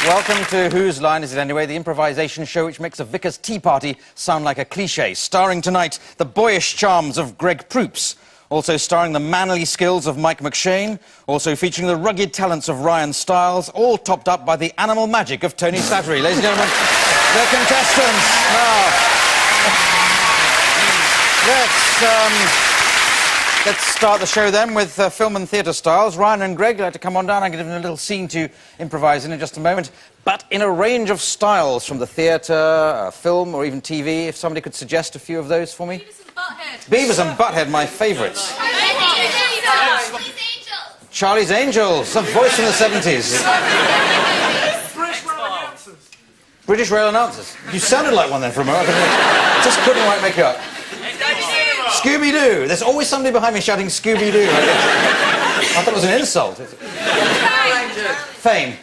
Welcome to Whose Line Is It Anyway, the improvisation show which makes a vicar's tea party sound like a cliché. Starring tonight the boyish charms of Greg Proops, also starring the manly skills of Mike McShane, also featuring the rugged talents of Ryan Stiles, all topped up by the animal magic of Tony Slattery. Ladies and gentlemen, the contestants. Now, let's start the show then with film and theatre styles. Ryan and Greg, you'd like to come on down. I'm going to give them a little scene to improvise in just a moment. But in a range of styles from the theatre, film, or even TV, if somebody could suggest a few of those for me. Beavis and Butthead. Beavis and Butthead, my favourites. Charlie's Angels, a voice from the 70s. British Rail Announcers. You sounded like one then for a moment. I just couldn't quite make it up. Scooby-Doo. There's always somebody behind me shouting Scooby-Doo. I thought it was an insult. Fame.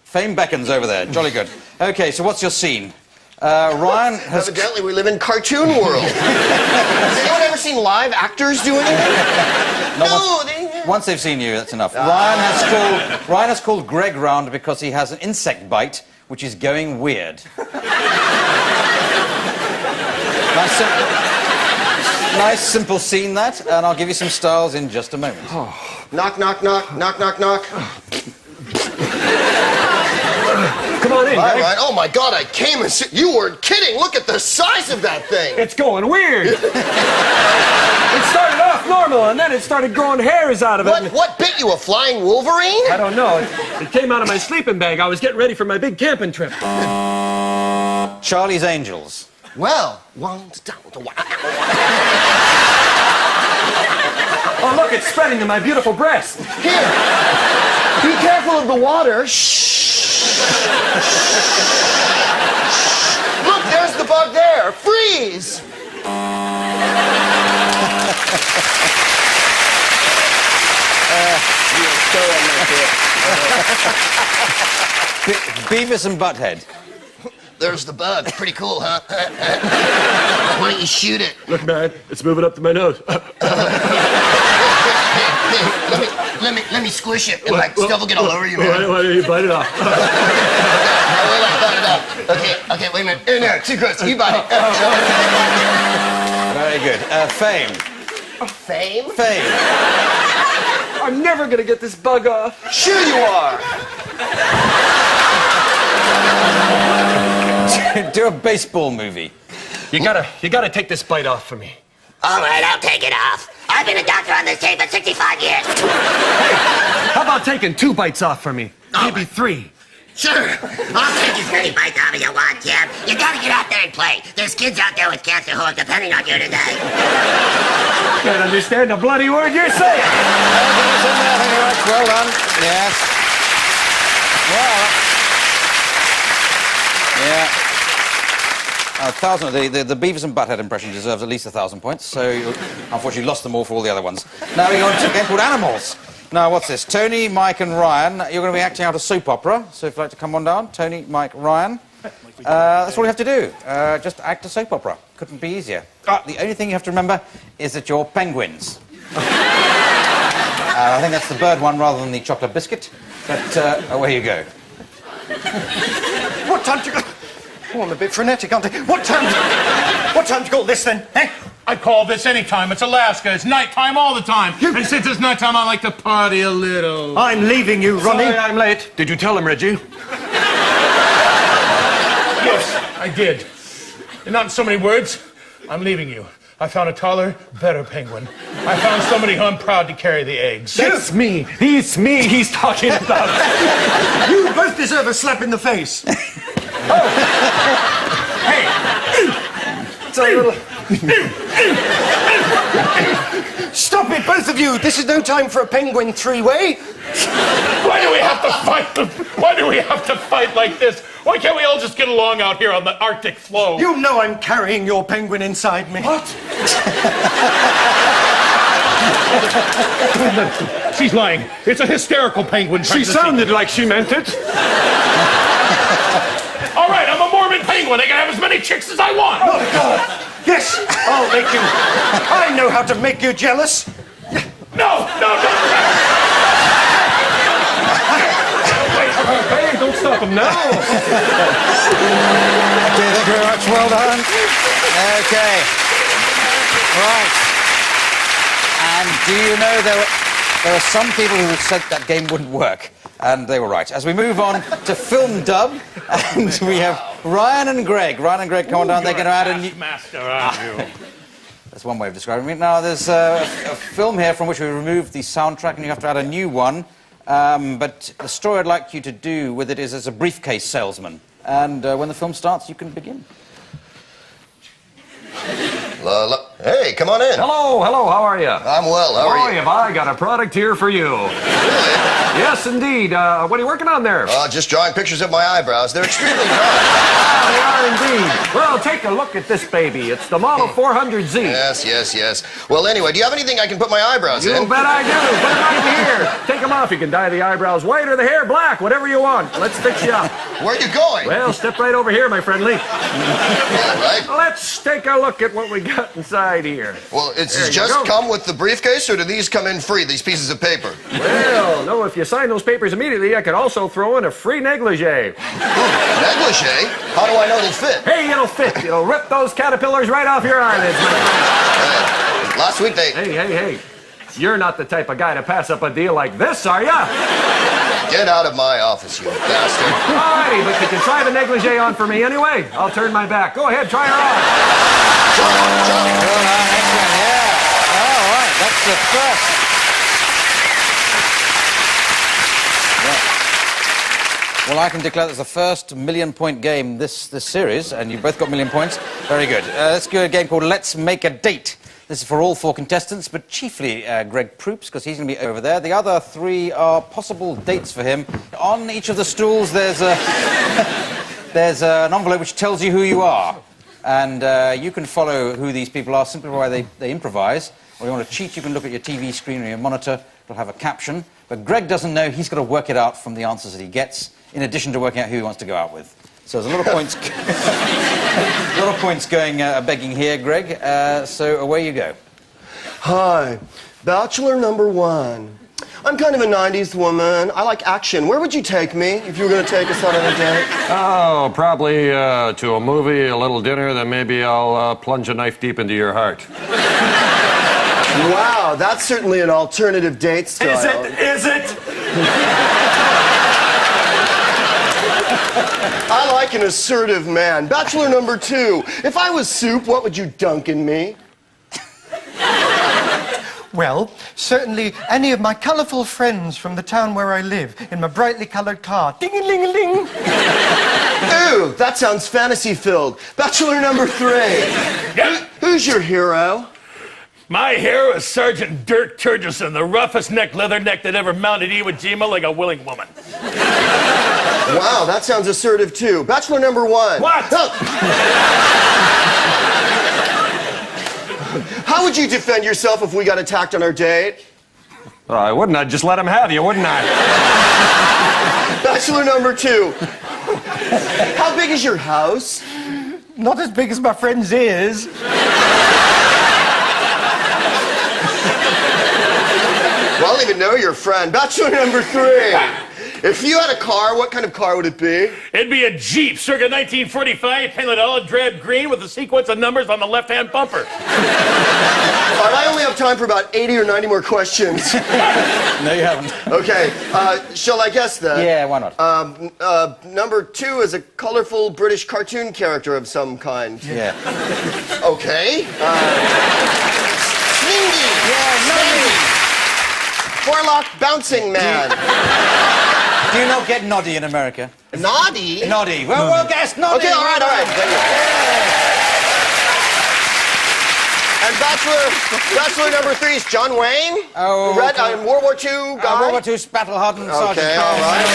Fame beckons over there. Jolly good. OK, so what's your scene? Ryan has... Evidently, we live in cartoon world. Has anyone ever seen live actors do anything? Once they've seen you, that's enough. Ryan has called Greg round because he has an insect bite, which is going weird. Nice, simple scene, that, and I'll give you some styles in just a moment. Oh. Knock, knock, knock, knock, knock, knock. Come on in, Greg. Right. Oh, my God, I came and you weren't kidding. Look at the size of that thing. It's going weird. It started off normal, and then it started growing hairs out of it. What bit you, a flying wolverine? I don't know. It came out of my sleeping bag. I was getting ready for my big camping trip. Charlie's Angels. Well, oh, look, it's spreading to my beautiful breast. Here, be careful of the water. Shh. Look, there's the bug there. Freeze. Beavis and Butthead. There's the bug. Pretty cool, huh? Why don't you shoot it? Look, man, it's moving up to my nose. Let me squish it, and like stuff will get all over you, man. Why don't you bite it off? Okay, wait a minute. In there, too gross. You bite it. Very good. Fame. Fame? Fame. I'm never gonna get this bug off. Sure you are. Do a baseball movie. You gotta take this bite off for me. All right, I'll take it off. I've been a doctor on this team for 65 years. How about taking 2 bites off for me? Maybe 3. Sure. I'll take as many bites off as you want, Jim. You gotta get out there and play. There's kids out there with cancer who are depending on you today. Can't understand a bloody word you're saying. Well done. Yes. Well. Yeah. 1,000. The Beavis and Butthead impression deserves at least 1,000 points, so you unfortunately lost them all for all the other ones. Now we go on to a game called Animals. Now, what's this? Tony, Mike and Ryan, you're going to be acting out a soap opera, so if you'd like to come on down. Tony, Mike, Ryan. That's all you have to do. Just act a soap opera. Couldn't be easier. The only thing you have to remember is that you're penguins. I think that's the bird one rather than the chocolate biscuit, but away you go. What time to go? Oh, I'm a bit frenetic, aren't I? What time to call this, then? Eh? I call this any time. It's Alaska. It's nighttime all the time. And since it's nighttime, I like to party a little. I'm leaving you, Ronnie. Sorry I'm late. Did you tell him, Reggie? Yes, I did. And not in so many words. I'm leaving you. I found a taller, better penguin. I found somebody who I'm proud to carry the eggs. That's me. It's me he's talking about. You both deserve a slap in the face. Hey! It's a little... Stop it, both of you. This is no time for a penguin three-way. Why do we have to fight? Why do we have to fight like this? Why can't we all just get along out here on the Arctic floe? You know I'm carrying your penguin inside me. What? She's lying. It's a hysterical penguin. She sounded like she meant it. All right, I'm a Mormon penguin. I can have as many chicks as I want. Oh, God. Yes, I'll make you. I know how to make you jealous. No. welcome now. Okay, thank you very much. Well done. Okay. Right. And do you know there are some people who said that game wouldn't work, and they were right. As we move on to film dub, and we have Ryan and Greg. Ryan and Greg, come on down. They're going to add a new... Master, aren't you? That's one way of describing it. Now, there's a film here from which we removed the soundtrack, and you have to add a new one. But the story I'd like you to do with it is as a briefcase salesman. And when the film starts, you can begin. Hey, come on in. Hello, how are you? I'm well, how are Boy, you? have I got a product here for you. Really? Yes, indeed. What are you working on there? Just drawing pictures of my eyebrows. They're extremely dry. They are indeed. Well, take a look at this baby. It's the Model 400Z. Yes. Well, anyway, do you have anything I can put my eyebrows You in? bet I do. Put it right here. Take them off. You can dye the eyebrows white or the hair black, whatever you want. Let's fix you up. Where are you going? Well, step right over here, my friendly. All right. Let's take a look at what we got inside here. Well, it's There you just go. come with the briefcase, or do these come in free, these pieces of paper? Well, no, if you sign those papers immediately, I could also throw in a free negligee. Negligee? How do I know they fit? Hey, it'll fit. It'll rip those caterpillars right off your eyelids, my friend. Hey, last week they... Hey. You're not the type of guy to pass up a deal like this, are ya? Get out of my office, you bastard. Alrighty, but you can try the negligee on for me anyway. I'll turn my back. Go ahead, try her on. Jump. Well done, excellent, yeah. All right, that's the first. Well, I can declare that's the first million-point game this series, and you've both got million points. Very good. Let's do a game called Let's Make a Date. This is for all four contestants, but chiefly Greg Proops, because he's going to be over there. The other three are possible dates for him. On each of the stools, there's an envelope which tells you who you are. And you can follow who these people are simply by they improvise. Or you want to cheat, you can look at your TV screen or your monitor. It'll have a caption. But Greg doesn't know. He's got to work it out from the answers that he gets, in addition to working out who he wants to go out with. So there's a lot of points, a lot of points going begging here, Greg. So away you go. Hi, bachelor number one. I'm kind of a 90s woman. I like action. Where would you take me if you were going to take us out on a date? Oh, probably to a movie, a little dinner, then maybe I'll plunge a knife deep into your heart. Wow, that's certainly an alternative date style. Is it? I like an assertive man. Bachelor number two. If I was soup, what would you dunk in me? Well, certainly any of my colourful friends from the town where I live, in my brightly coloured car. Ding-a-ling-a-ling. Ooh, that sounds fantasy-filled. Bachelor number three. Yep. Who's your hero? My hero is Sergeant Dirk Turgison, the roughest neck leatherneck that ever mounted Iwo Jima like a willing woman. Wow, that sounds assertive too. Bachelor number one. What? How would you defend yourself if we got attacked on our date? I wouldn't. I'd just let him have you, wouldn't I? Bachelor number two. How big is your house? Not as big as my friend's ears. Well, I don't even know your friend. Bachelor number three. If you had a car, what kind of car would it be? It'd be a Jeep, circa 1945, painted olive drab green with a sequence of numbers on the left-hand bumper. All right, I only have time for about 80 or 90 more questions. No, you haven't. Okay, shall I guess then? Yeah, why not? Number two is a colorful British cartoon character of some kind. Yeah. Okay. Slingy. Forelock bouncing man. Do you not get noddy in America? Naughty. Noddy. Well, guess noddy. Okay, all right. And Bachelor number three is John Wayne. Oh, Red, okay. World War II guy. World War II battle-hardened sergeant. Okay, all right.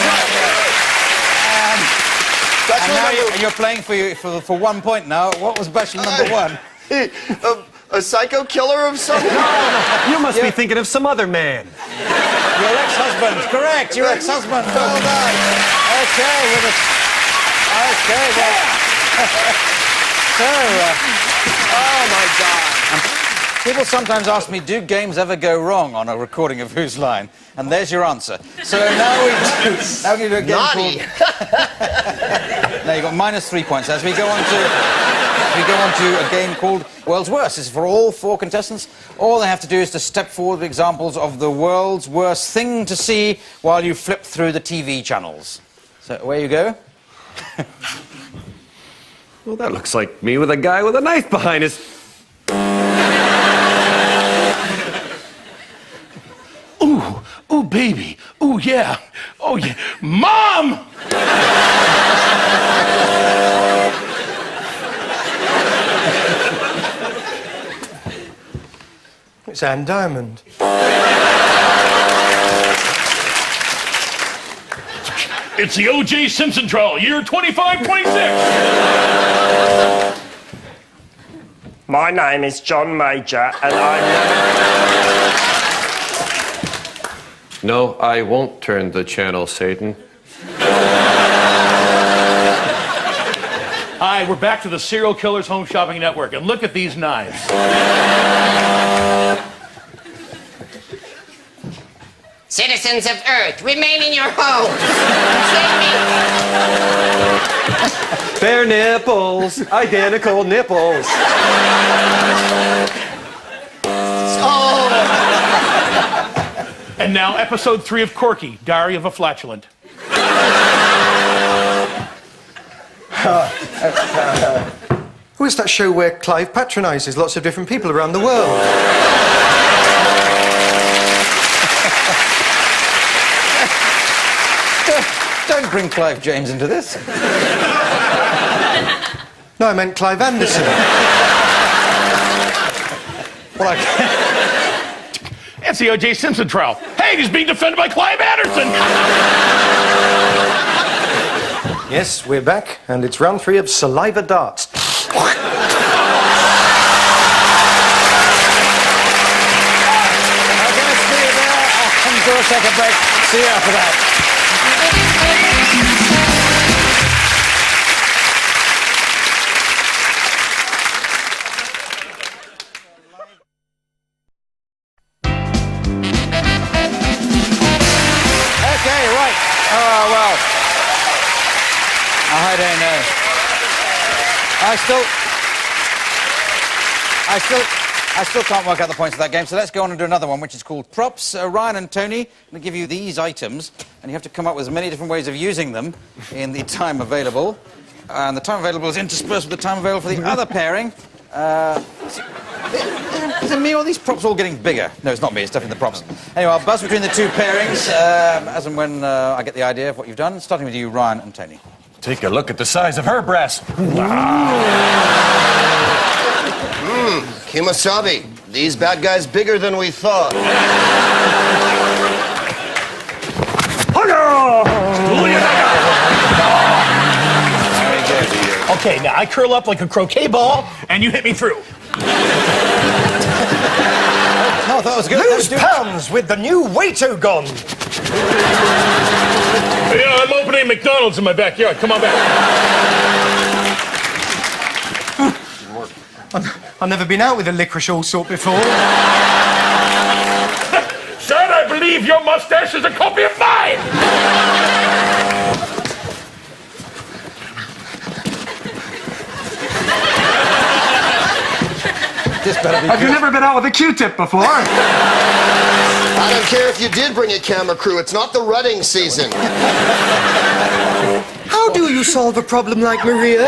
And now you're playing for 1 point now. What was bachelor number one? A psycho killer of some kind? You must be thinking of some other man. Your ex-husband. Correct. Your ex-husband. Well done. Okay. Okay. Well. So. Oh my God. People sometimes ask me, do games ever go wrong on a recording of Whose Line? And there's your answer. So now we can do a game Naughty. Now you've got -3 points as we go on to a game called World's Worst. This is for all 4 contestants. All they have to do is to step forward with examples of the world's worst thing to see while you flip through the TV channels. So away you go. Well, that looks like me with a guy with a knife behind his... Ooh, ooh, baby. Ooh, yeah. Oh, yeah. Mom! It's Anne Diamond. It's the O.J. Simpson trial, year 2526. My name is John Major, and I'm... No, I won't turn the channel, Satan. Hi, we're back to the Serial Killers Home Shopping Network, and look at these knives. Citizens of Earth, remain in your homes. Save me. Bare nipples, identical nipples. And now, episode 3 of Corky, Diary of a Flatulent. Who is that show where Clive patronises lots of different people around the world? Don't bring Clive James into this. No, I meant Clive Anderson. Well, It's the O.J. Simpson trial. Hey, he's being defended by Clive Anderson. Yes, we're back, and it's round 3 of Saliva Darts. do a second break. See you after that. Okay, right. Oh, well. I don't know. I still can't work out the points of that game, so let's go on and do another one, which is called Props. Ryan and Tony, I'm going to give you these items, and you have to come up with as many different ways of using them in the time available. And the time available is interspersed with the time available for the other pairing. Is it me or are these props all getting bigger? No, it's not me, it's definitely the props. Anyway, I'll buzz between the two pairings as and when I get the idea of what you've done, starting with you, Ryan and Tony. Take a look at the size of her breast. Kimasabi, these bad guys bigger than we thought. Okay, now I curl up like a croquet ball, and you hit me through. No, that was good. Lose pounds with the new Waito gun. Yeah, I'm opening McDonald's in my backyard. Come on back. I've never been out with a licorice all sort before. Son, I believe your mustache is a copy of mine! Have you never been out with a Q-tip before? I don't care if you did bring a camera crew, it's not the rutting season. How do you solve a problem like Maria?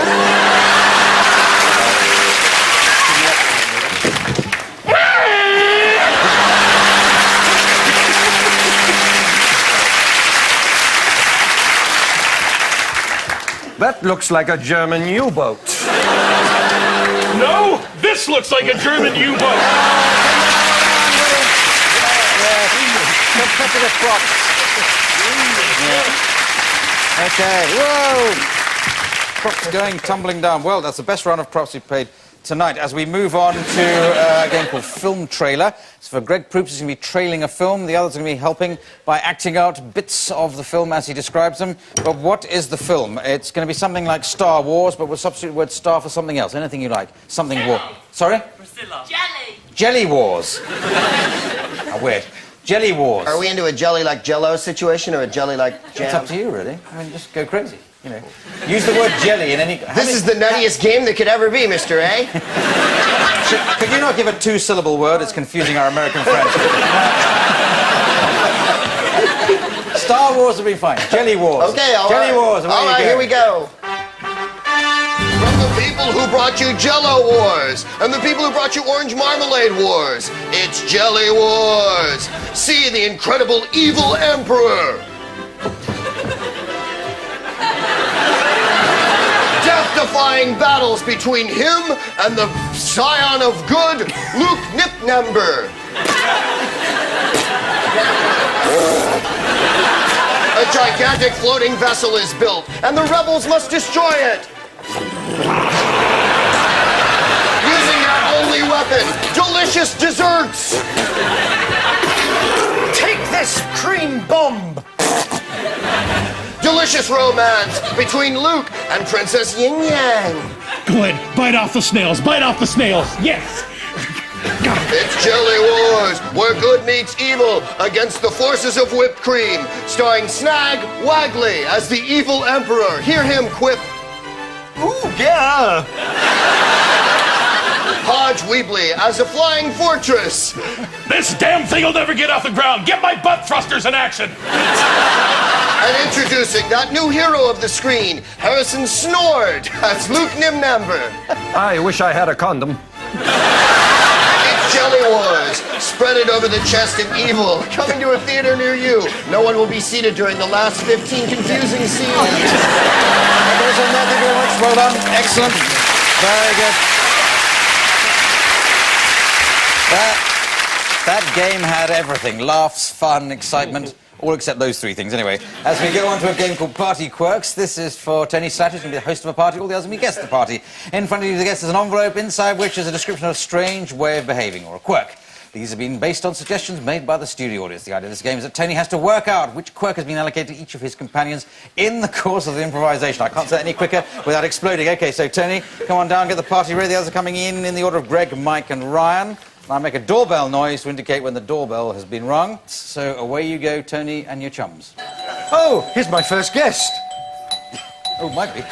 That looks like a German U-boat. No, this looks like a German U-boat. Competitive props. Okay, whoa! Props going tumbling down. Well, that's the best round of props we've played tonight. As we move on to a game called Film Trailer. It's for Greg Proops. He's going to be trailing a film. The others are going to be helping by acting out bits of the film as he describes them. But what is the film? It's going to be something like Star Wars, but we'll substitute the word star for something else. Anything you like. Something war. Sorry? Priscilla. Jelly. Jelly Wars. How weird. Jelly Wars. Are we into a jelly like Jell-O situation or a jelly like jam? It's up to you, really. I mean, just go crazy, you know. Use the word jelly in any... This is the nuttiest game that could ever be, Mr. A. Could you not give a two-syllable word? It's confusing our American friends. Star Wars would be fine. Jelly Wars. Okay, all Jelly right. Wars. All right, here we go. From the people who brought you Jell-O Wars and the people who brought you Orange Marmalade Wars, it's Jelly Wars. See the incredible evil emperor. Death-defying battles between him and the scion of good, Luke Nipnumber. A gigantic floating vessel is built, and the rebels must destroy it. Using their only weapon, delicious desserts. Take this cream bomb! Delicious romance between Luke and Princess Yin Yang. Go ahead, bite off the snails, bite off the snails. Yes. It's Jelly Wars, where good meets evil against the forces of whipped cream, starring Snag Wagley as the evil emperor. Hear him quip, Ooh, yeah! Hodge Weebly as a flying fortress. This damn thing will never get off the ground. Get my butt thrusters in action. And introducing that new hero of the screen, Harrison Snord as Luke Nimnamber. I wish I had a condom. It's Jelly Wars. Spread it over the chest of evil. Coming to a theater near you. No one will be seated during the last 15 confusing scenes. Thank you very much. Well done. Excellent. Very good. That game had everything. Laughs, fun, excitement. All except those three things, anyway. As we go on to a game called Party Quirks, this is for Tony Slatter, who's going to be the host of a party. All the others will be guests at the party. In front of you, the guest is an envelope, inside which is a description of a strange way of behaving, or a quirk. These have been based on suggestions made by the studio audience. The idea of this game is that Tony has to work out which quirk has been allocated to each of his companions in the course of the improvisation. I can't say it any quicker without exploding. OK, so Tony, come on down, get the party ready. The others are coming in the order of Greg, Mike and Ryan. I'll make a doorbell noise to indicate when the doorbell has been rung. So away you go, Tony and your chums. Oh, here's my first guest. Oh, might be.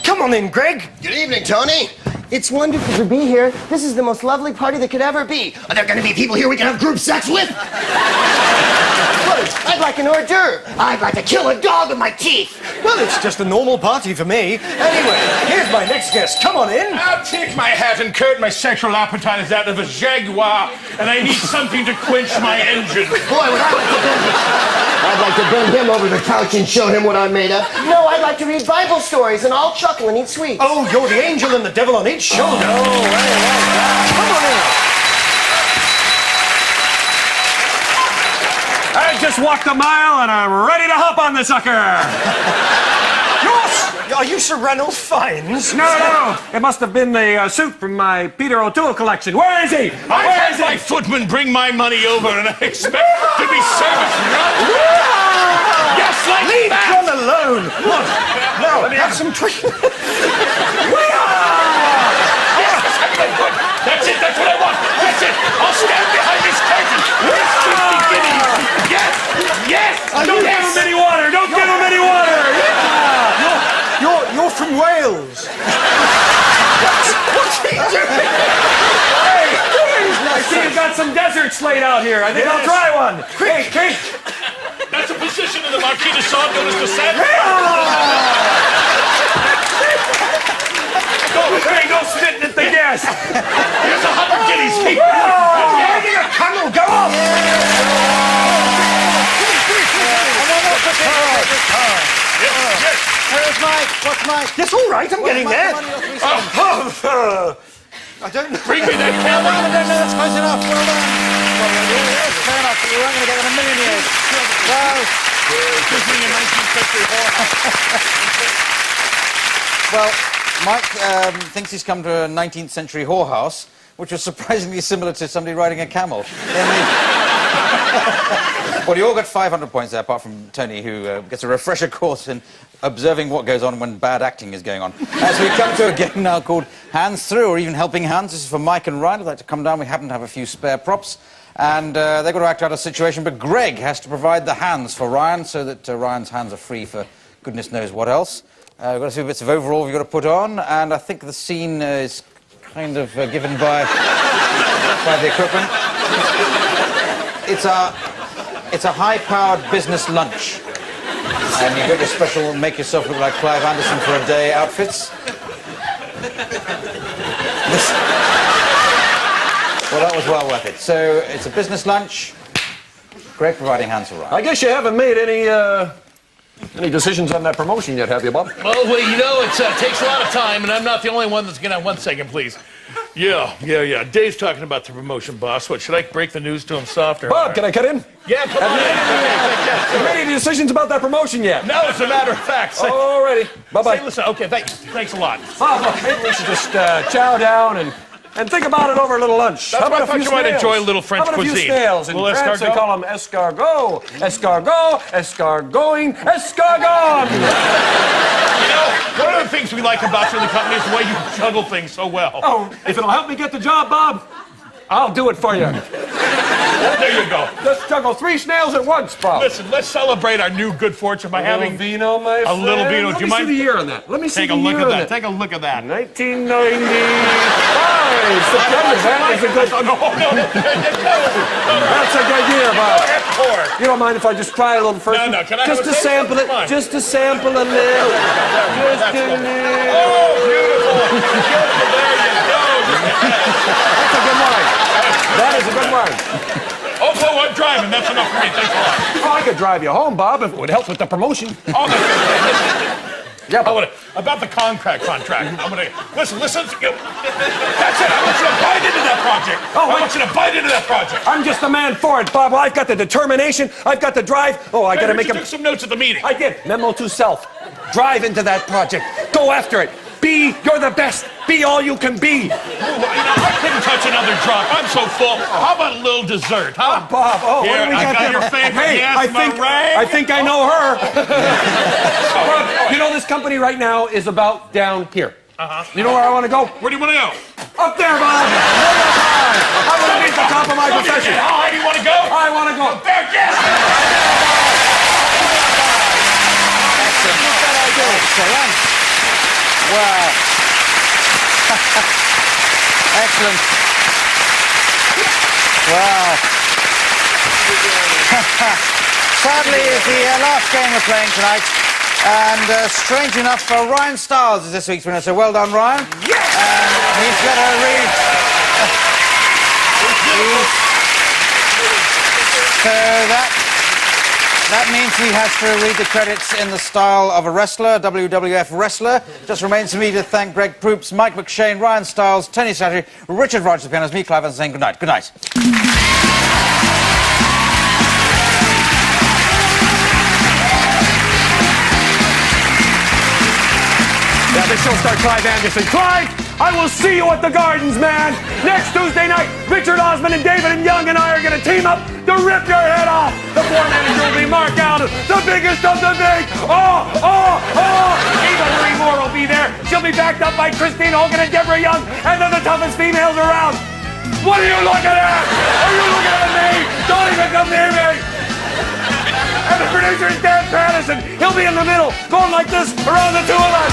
Come on in, Greg. Good evening, Tony. It's wonderful to be here. This is the most lovely party that could ever be. Are there going to be people here we can have group sex with? Well, I'd like an hors d'oeuvre. I'd like to kill a dog with my teeth. Well, it's just a normal party for me. Anyway, here's my next guest. Come on in. I'll take my hat and coat. My sexual appetite is that of a jaguar, and I need something to quench my engine. Boy, would I like to bend him. I'd like to bend him over the couch and show him what I'm made of. No, I'd like to read Bible stories and all chuckle and eat sweets. Oh, you're the angel and the devil on each shoulder. Oh, very well. Come on in. I just walked a mile and I'm ready to hop on the sucker. Are you Sir Ranulph Fiennes? No. It must have been the suit from my Peter O'Toole collection. Where is he? I had my footman bring my money over, and I expect to be serviced right. Yes, like Leave that. John alone. Look, now, have some treatment. That's it. That's what I want. That's it. I'll stand behind this curtain. This is the beginning. Yes. Yes. Don't give him any water. Don't give him any water. You're from Wales. What's he doing? Hey, I see you've got some deserts laid out here. I think I'll try one. Quick. That's a position in the Marquis de Sade known as the Sand. Go spitting at the guest. Here's 100 guineas. Keep. Riding a camel, go off! Yes. Where's Mike? What's Mike? Yes, all right, I'm getting there. I don't know. Bring me that camera. No, that's close enough. Well done. Yes, fair enough, but you weren't going to get that in a million years. Well, Visiting a 19th century well, Mike thinks he's come to a 19th century whorehouse, which was surprisingly similar to somebody riding a camel. Well, you all got 500 points there, apart from Tony, who gets a refresher course in observing what goes on when bad acting is going on. As we come to a game now called Hands Through, or even Helping Hands. This is for Mike and Ryan. I'd like to come down. We happen to have a few spare props. And they've got to act out a situation, but Greg has to provide the hands for Ryan so that Ryan's hands are free for goodness knows what else. We've got a few bits of overall we've got to put on, and I think the scene is kind of given by the equipment. It's a high-powered business lunch. And you've got your special make yourself look like Clive Anderson for a day outfits. Well, that was well worth it. So it's a business lunch. Greg providing hands for Ryan. I guess you haven't made any decisions on that promotion yet, have you, Bob? Well, you know, it takes a lot of time, and I'm not the only one that's gonna... 1 second, please. Yeah. Dave's talking about the promotion, boss. What, should I break the news to him soft or Bob, hard? can I cut in? Yeah, come on. Have you made any decisions about that promotion yet? No, as a matter of fact. Alrighty. Bye-bye. Say, listen, okay, thanks a lot. Bob, look, maybe we should just chow down and think about it over a little lunch. That's why I thought you might enjoy a little French cuisine. How about a few snails? In France, they call them escargot. Escargot, escargoting, escargon. You know, one of the things we like about you in the company is the way you juggle things so well. Oh, if it'll help me get the job, Bob, I'll do it for you. There you go. Let's juggle 3 snails at once, Bob. Listen, let's celebrate our new good fortune by having vino, my a little vino. Let Do you me mind? see the year on that. Let me see Take the a look year at on that. Take a look at that. 1995. September. That is a good. That's a good year, Bob. You don't mind if I just try a little first? No. Can I just have a to taste? sample it. Come on. Just to sample a little. Just a little. Oh, beautiful. Beautiful. There you go. That's a good wine. That is a good wine. Oh, I'm driving. That's enough for me. Thanks a lot. Oh, I could drive you home, Bob, if it would help with the promotion. Oh, Yeah, but about the contract. I'm gonna listen. That's it. I want you to bite into that project. I want you to bite into that project. I'm just the man for it, Bob. I've got the determination. I've got the drive. Oh, I got to make took some notes at the meeting. I did. Memo to self. Drive into that project. Go after it. You're the best. Be all you can be. You know, I couldn't touch another drop. I'm so full. How about a little dessert, huh? Bob, what Here, do we I got there? your favorite Hey, I think I know her. Bob, you know this company right now is about down here. You know where I want to go? Where do you want to go? Up there, Bob. I want to be at the top of my profession. How high do you want to go? I want to go. There, yes! Excellent. Wow. Excellent. Wow. Sadly, it's the last game we're playing tonight. And strange enough, Ryan Stiles is this week's winner. So well done, Ryan. Yes! He's got to read. So that means he has to read the credits in the style of a wrestler, WWF wrestler. Just remains for me to thank Greg Proops, Mike McShane, Ryan Stiles, Tony Slattery, Richard Rogers, the pianist, me, Clive, and saying good night. Good night. Yeah, this show star Clive Anderson. Clive, I will see you at the Gardens, man. Next Tuesday night, Richard Osman and David and Young and I are going to team up to rip your head off. The floor manager will be Mark Allen, the biggest of the big. Eva Marie Moore will be there. She'll be backed up by Christine Hogan and Deborah Young, and they're the toughest females around. What are you looking at? Are you looking at me? Don't even come near me. And the producer is Dan Patterson. He'll be in the middle, going like this around the two of us.